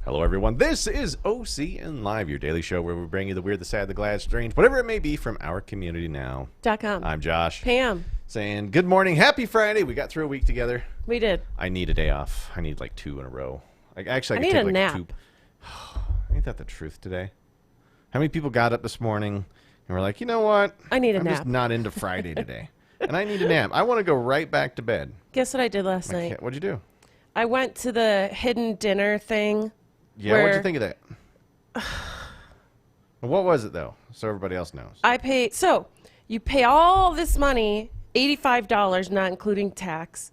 Hello, everyone. This is OCN Live, your daily show where we bring you the weird, the sad, the glad, strange, whatever it may be from our community now. .com. I'm Josh. Pam. Saying good morning, happy Friday. We got through a week together. We did. I need a day off. I need like 2 in a row. I need take a like nap. 2. Ain't that the truth today? How many people got up this morning and were like, you know what? I need a I'm nap. just not into Friday today. And I need a nap. I want to go right back to bed. Guess what I did last night? What'd you do? I went to the hidden dinner thing. Yeah, what'd you think of that? What was it, though, so everybody else knows? So you pay all this money, $85, not including tax.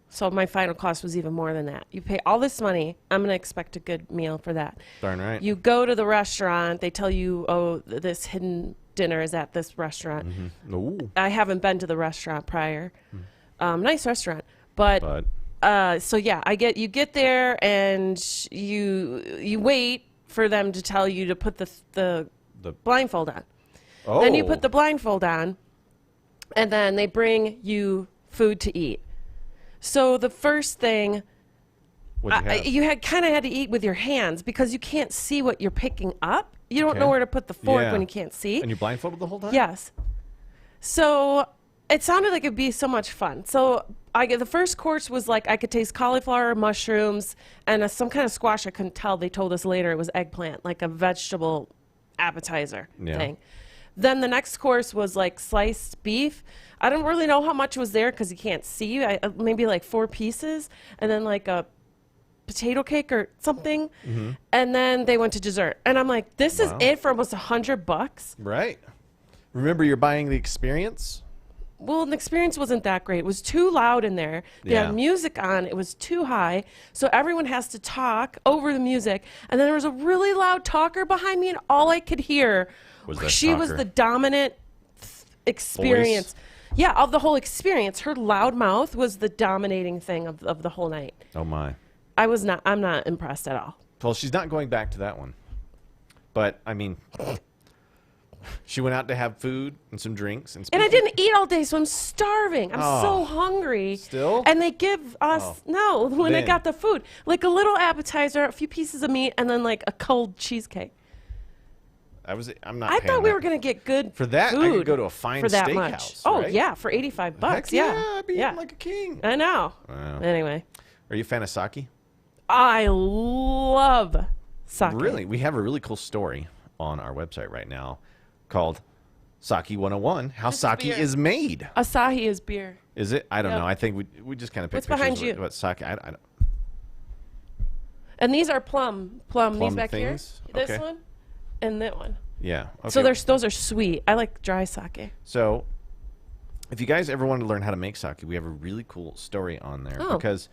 So my final cost was even more than that. You pay all this money. I'm going to expect a good meal for that. Darn right. You go to the restaurant. They tell you, oh, this hidden dinner is at this restaurant. Mm-hmm. Ooh. I haven't been to the restaurant prior. Nice restaurant. But so yeah, you get there and you wait for them to tell you to put the blindfold on. Oh. Then you put the blindfold on, and then they bring you food to eat. So the first thing, you kind of had to eat with your hands because you can't see what you're picking up. You don't know where to put the fork when you can't see. And you're blindfolded the whole time? Yes. So it sounded like it'd be so much fun. So the first course was like I could taste cauliflower, mushrooms, and some kind of squash. I couldn't tell. They told us later it was eggplant, like a vegetable appetizer thing. Then the next course was like sliced beef. I don't really know how much was there because you can't see. Maybe like 4 pieces, and then like a potato cake or something. Mm-hmm. And then they went to dessert. And I'm like, this is it for almost $100. Right. Remember, you're buying the experience? Well, the experience wasn't that great. It was too loud in there. They had music on. It was too high. So everyone has to talk over the music. And then there was a really loud talker behind me, and all I could hear was the dominant experience. Voice? Yeah, of the whole experience. Her loud mouth was the dominating thing of the whole night. Oh, my. I'm not impressed at all. Well, she's not going back to that one. But, I mean, she went out to have food and some drinks. And I didn't eat all day, so I'm starving. I'm so hungry. Still? And they give us, I got the food, like a little appetizer, a few pieces of meat, and then like a cold cheesecake. I thought we were going to get good for that. Food I could go to a fine for that steakhouse. much. Oh, right? yeah, for $85. Heck I'd be eating like a king. I know. Wow. Anyway. Are you a fan of sake? I love sake. Really? We have a really cool story on our website right now called Sake 101, How Sake is Made. Asahi is beer. Is it? I don't know. I think we just kind of picked What's behind pictures you? what sake. I don't. And these are plum. These back things? here. This Okay. one and that one. Yeah. Okay. So those are sweet. I like dry sake. So if you guys ever want to learn how to make sake, we have a really cool story on there. Oh. Because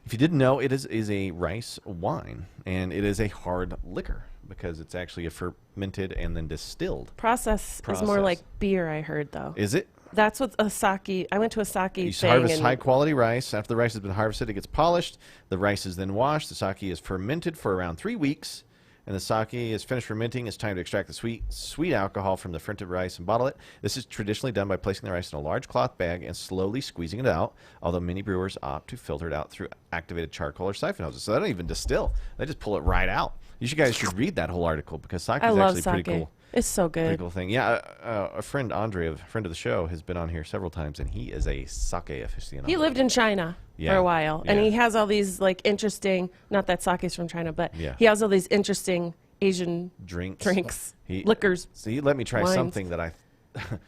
if you didn't know, it is a rice wine, and it is a hard liquor because it's actually a fermented and then distilled. Process is more like beer, I heard, though. Is it? That's what a sake. I went to a sake You thing. harvest high-quality rice. After the rice has been harvested, it gets polished. The rice is then washed. The sake is fermented for around 3 weeks. And the sake is finished fermenting. It's time to extract the sweet alcohol from the fermented rice and bottle it. This is traditionally done by placing the rice in a large cloth bag and slowly squeezing it out, although many brewers opt to filter it out through activated charcoal or siphon hoses. So they don't even distill. They just pull it right out. You guys should read that whole article because sake is actually pretty cool. It's so good. Pretty cool thing. Yeah, a friend, Andre, a friend of the show, has been on here several times, and he is a sake aficionado. He lived in China for a while, and he has all these like interesting, not that sake is from China, but he has all these interesting Asian drinks, liquors. So he let me try wines. something that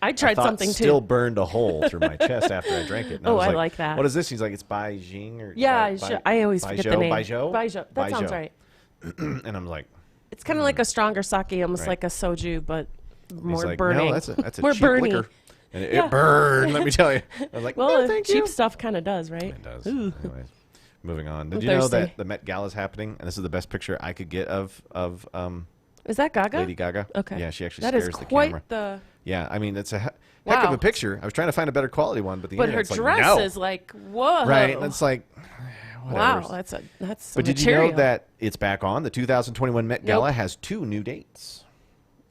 I tried something too. Still burned a hole through my chest after I drank it. And I like that. What is this? He's like, it's Beijing or I always forget the name. Baijiu. That sounds right. And I'm like, it's kind of like a stronger sake, almost like a soju, but more like, burning. No, that's a more cheap burny. liquor. And it burned, let me tell you. I was like, well, thank cheap you. stuff kind of does, right? It does. Ooh. Anyways, moving on. Did I'm you know thirsty. that the Met Gala is happening? And this is the best picture I could get of Is that Gaga? Lady Gaga. Okay. Yeah, she actually that scares is the quite camera. the. Yeah, I mean, it's a heck of a picture. I was trying to find a better quality one, but her internet's dress like, no. is like, whoa. Right, and it's like, whatever. Wow, that's some But did material. you know that it's back on? The 2021 Met Gala has 2 new dates.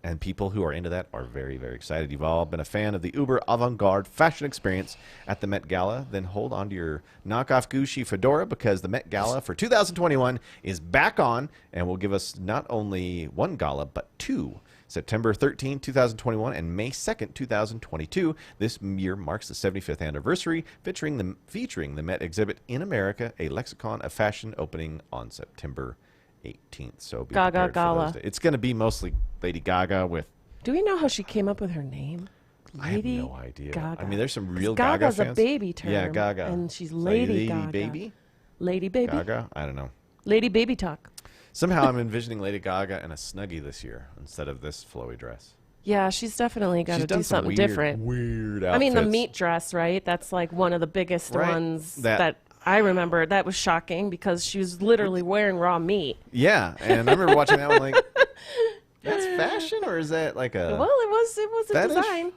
And people who are into that are very, very excited. You've all been a fan of the uber avant-garde fashion experience at the Met Gala. Then hold on to your knockoff Gucci fedora because the Met Gala for 2021 is back on and will give us not only one gala, but two. September 13, 2021 and May 2nd, 2022. This year marks the 75th anniversary, featuring the Met exhibit in America, a lexicon of fashion, opening on September 18th. So be Gaga prepared for Gala. those days. It's going to be mostly Lady Gaga with... Do we know how she came up with her name? I have no idea. Gaga. I mean, there's some real Gaga's Gaga fans. a baby term. Yeah, Gaga. And she's Lady Gaga. Baby? Lady Baby? Gaga? I don't know. Lady Baby Talk. Somehow I'm envisioning Lady Gaga in a Snuggie this year instead of this flowy dress. Yeah, she's definitely got She's to done do some something weird, different. Weird I outfits. mean, the meat dress, right? That's like one of the biggest Right. ones That- that I remember. That was shocking because she was literally wearing raw meat. Yeah, and I remember watching that one like, that's fashion or is that like a... Well, it was a fetish? design.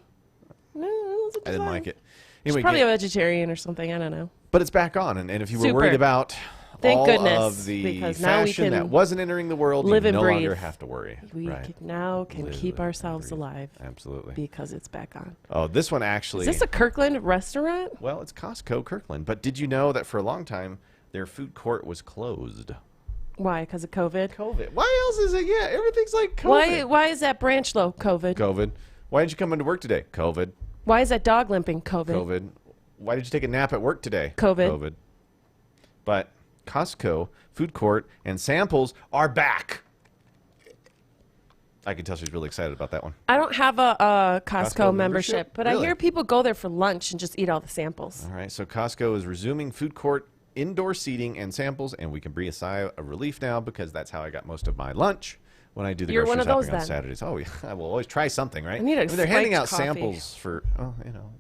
No, it was a I didn't design. like it. She's Anyway, probably a vegetarian or something. I don't know. but it's back on, and if you were Super. worried about Thank all goodness, of the because now we fashion can that wasn't entering the world, live you and no breathe. longer have to worry. We right. now can Live keep and ourselves breathe. alive Absolutely. because it's back on. Oh, this one actually... Is this a Kirkland restaurant? Well, it's Costco Kirkland, but did you know that for a long time, their food court was closed? Why? Because of COVID? COVID. Why else is it? Yeah, everything's like COVID. Why is that branch low? COVID. COVID. Why did you come into work today? COVID. Why is that dog limping? COVID. COVID. Why did you take a nap at work today? COVID. COVID. But Costco, food court, and samples are back. I can tell she's really excited about that one. I don't have a Costco membership? membership, but Really? I hear people go there for lunch and just eat all the samples. All right, so Costco is resuming food court indoor seating and samples, and we can breathe a sigh of relief now because that's how I got most of my lunch when I do the You're grocery one of shopping those on then. Saturdays. Oh, yeah, I will always try something, right? I need a they're handing spiked out coffee. samples for, oh,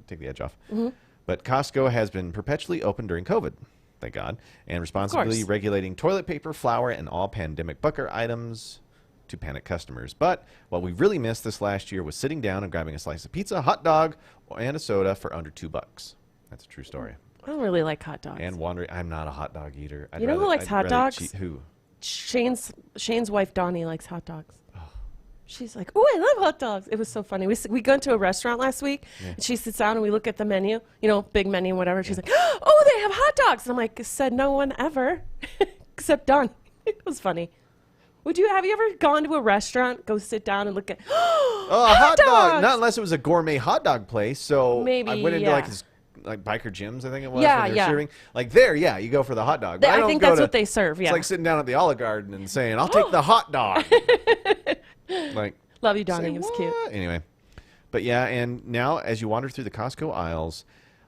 take the edge off. Mm-hmm. But Costco has been perpetually open during COVID, thank God, and responsibly regulating toilet paper, flour, and all pandemic bucket items to panic customers. But what we really missed this last year was sitting down and grabbing a slice of pizza, hot dog, and a soda for under $2. That's a true story. I don't really like hot dogs. And wandering, I'm not a hot dog eater. You know who likes hot dogs? Who? Shane's wife Donnie likes hot dogs. She's like, "Oh, I love hot dogs." It was so funny. We go into a restaurant last week, and she sits down and we look at the menu, big menu, whatever. She's like, "Oh, they have hot dogs." And I'm like, "Said no one ever, except Donnie." It was funny. Have you ever gone to a restaurant, go sit down and look at Oh, a hot dog! dogs! Not unless it was a gourmet hot dog place. So Maybe, I went into yeah. like his biker gyms, I think it was. Yeah, when they were yeah. serving. Like there, yeah, you go for the hot dog. But I don't think go that's to- what they serve. Yeah, It's like sitting down at the Olive Garden and saying, "I'll take the hot dog." Like, love you, Donnie. say It was cute. what? Anyway, but yeah, and now as you wander through the Costco aisles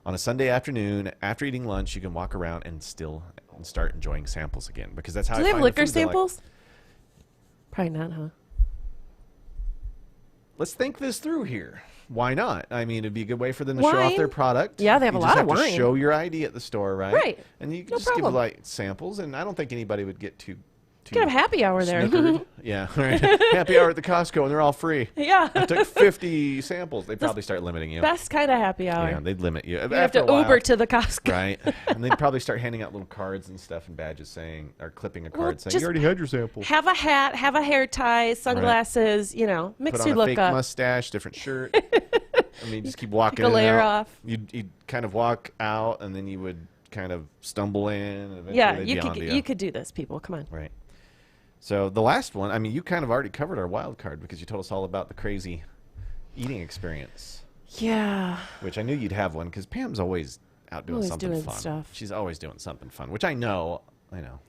on a Sunday afternoon after eating lunch, you can walk around and start enjoying samples again because that's how. Do I they have find the liquor foods I like. samples? Probably not, huh? Let's think this through here. Why not? I mean, it'd be a good way for them to show off Wine. their product. Yeah, they have You a just lot of have to wine. show your ID at the store, right? Right. And you can No just give problem. like samples, and I don't think anybody would get too You could have happy hour there. snookered. Yeah, right. Happy hour at the Costco, and they're all free. Yeah. I took 50 samples. They'd probably start limiting you. Best kind of happy hour. Yeah, they'd limit you. You have to Uber to the Costco. Right. And they'd probably start handing out little cards and stuff and badges saying, or clipping a card Well, saying, just you already had your sample. Have a hat, have a hair tie, sunglasses, mix Put your on a look fake up. mustache, different shirt. I mean, just keep walking Take a in and layer out. off. You'd kind of walk out, and then you would kind of stumble in. And eventually Yeah, they'd you be could onto you could do this, people. Come on. Right. So the last one, I mean, you kind of already covered our wild card because you told us all about the crazy eating experience, Yeah. which I knew you'd have one because Pam's always out doing Always something doing fun. stuff. She's always doing something fun, which I know.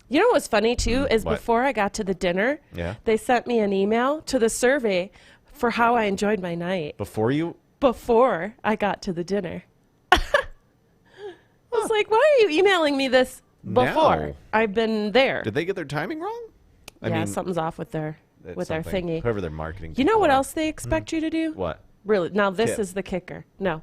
You know what's funny too is What? before I got to the dinner, Yeah. they sent me an email to the survey for how I enjoyed my night Before you, before I got to the dinner. I was like, why are you emailing me this before? No. I've been there. did they get their timing wrong? I Yeah, mean, something's off with their it's their something. thingy. Whoever their marketing. You know people what are. else they expect you to do? What? Really? Now this Tip. is the kicker. No,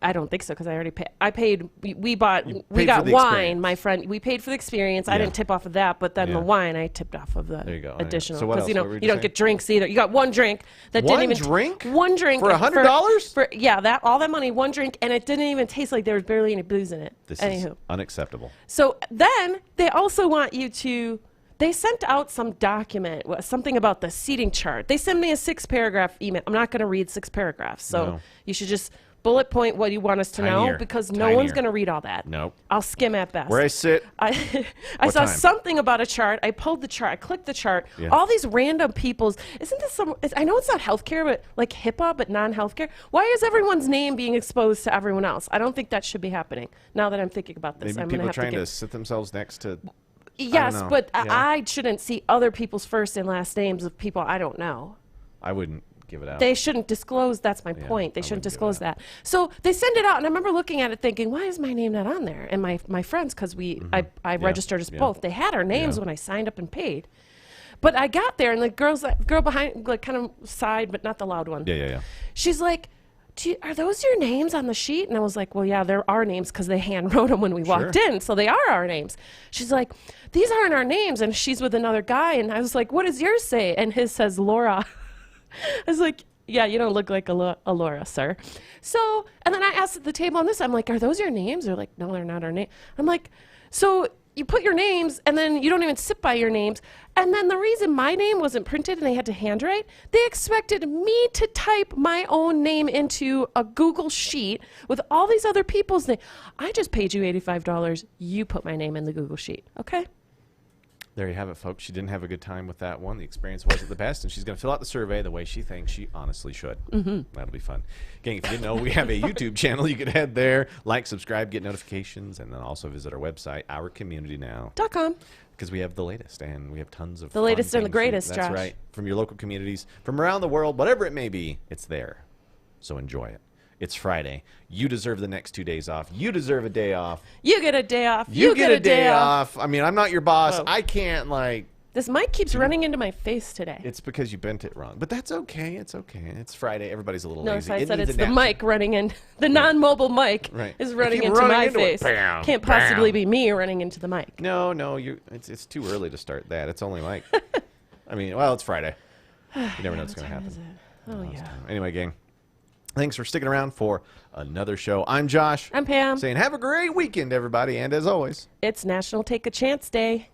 I don't think so because I already paid. I paid. We bought. You We paid got for the wine. experience. My friend. We paid for the experience. I Yeah. didn't tip off of that, but then Yeah. the wine I tipped off of the There you go. I know. additional. So what Because else? What were you you don't saying? get drinks either. You got one drink that One didn't even drink? one drink For $100? For that all that money, one drink, and it didn't even taste like there was barely any booze in it. This Anywho. is unacceptable. So then they also want you to They sent out some document, something about the seating chart. They sent me a 6-paragraph email. I'm not going to read 6 paragraphs, so No. you should just bullet point what you want us to know, Tinier. because no one's Tinier. going to read all that. Nope. I'll skim at best. Where I sit. I What saw time? something about a chart. I pulled the chart. I clicked the chart. Yeah. All these random people's. Isn't this some? I know it's not healthcare, but like HIPAA, but non-healthcare. Why is everyone's name being exposed to everyone else? I don't think that should be happening. Now that I'm thinking about this, Maybe I'm people gonna are have trying to to sit themselves next to. Yes, know. but Yeah. I shouldn't see other people's first and last names of people I don't know. I wouldn't give it out. They shouldn't disclose. That's my Yeah, point. They I shouldn't wouldn't give it disclose out. that. So they send it out, and I remember looking at it thinking, why is my name not on there? And my friends, because I registered us yeah. both. They had our names Yeah. when I signed up and paid. But I got there, and the girl behind, like kind of side, but not the loud one. Yeah. She's like, are those your names on the sheet? And I was like, well, yeah, they're our names because they hand wrote them when we walked Sure. in. So they are our names. She's like, these aren't our names. And she's with another guy. And I was like, what does yours say? And his says Laura. I was like, yeah, you don't look like a Laura, sir. So, and then I asked at the table on this, I'm like, are those your names? They're like, no, they're not our name. I'm like, so you put your names and then you don't even sit by your names. And then the reason my name wasn't printed and they had to handwrite, they expected me to type my own name into a Google sheet with all these other people's names. I just paid you $85. You put my name in the Google sheet. Okay. There you have it, folks. She didn't have a good time with that one. The experience wasn't the best, and she's going to fill out the survey the way she thinks she honestly should. That'll be fun. Gang, if you didn't know, we have a YouTube channel. You can head there, like, subscribe, get notifications, and then also visit our website, ourcommunitynow.com, because we have the latest, and we have tons of The fun latest and the things. greatest, That's Josh. right. From your local communities, from around the world, whatever it may be, it's there. So enjoy it. It's Friday. You deserve the next 2 days off. You deserve a day off. You get a day off. You get a day off. I mean, I'm not your boss. Whoa. I can't, like... This mic keeps running into my face today. It's because you bent it wrong. But that's okay. It's okay. It's Friday. Everybody's a little No, lazy. so I said needs it's a the nap. mic running in. The non-mobile mic Right. is I running keep into running my into it. face. Bam, Can't possibly bam. be me running into the mic. No. It's too early to start that. It's only like, I mean, well, it's Friday. You never know what's going to happen. Oh, yeah. Anyway, gang, thanks for sticking around for another show. I'm Josh. I'm Pam. Saying have a great weekend, everybody. And as always, It's National Take a Chance Day.